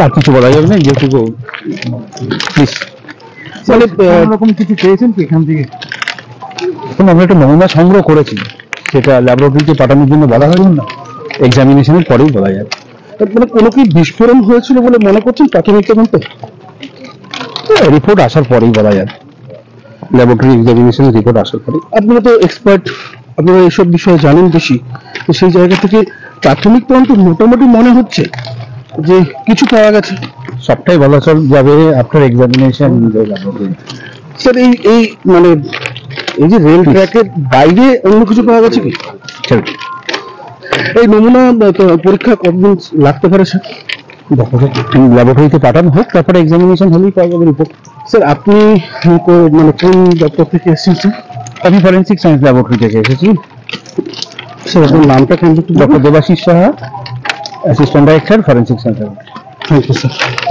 আর কিছু বলা যাবে না, যেটুকু প্লিজ। মানে এরকম কিছু পেয়েছেন কি এখান থেকে? এখন আমরা একটা নমুনা সংগ্রহ করেছি, সেটা ল্যাবরেটরিতে পাঠানোর জন্য বলা হয়নি, না এক্সামিনেশনের পরেই বলা যাবে। মানে কোনো কি বিস্ফোরণ হয়েছিল বলে মনে করছেন প্রাথমিক তদন্তে? রিপোর্ট আসার পরেই বলা যাবে, ল্যাবরেটরি এক্সামিনেশনের রিপোর্ট আসার পরে। আপনারা তো এক্সপার্ট, আপনারা এইসব বিষয়ে জানেন বেশি, তো সেই জায়গা থেকে প্রাথমিক তদন্ত মোটামুটি মনে হচ্ছে যে কিছু পাওয়া গেছে। সবটাই বলা যাবে আফটার এক্সামিনেশন। স্যার এই মানে এই যে রেল ট্র্যাকের বাইরে অন্য কিছু পাওয়া গেছে কি? এই নমুনা পরীক্ষা কতদিন লাগতে পারে স্যার? ল্যাবরেটরিতে পাঠানো হোক, তারপরে এক্সামিনেশন হলেই পাওয়া যাবে রিপোর্ট। স্যার আপনি মানে কোন দপ্তর থেকে এসেছেন? আমি ফরেন্সিক সায়েন্স ল্যাবরেটরি থেকে এসেছি। স্যার আপনার নামটা কেন? Doctor Debashis Saha, assistant director forensic science laboratory. Thank you sir.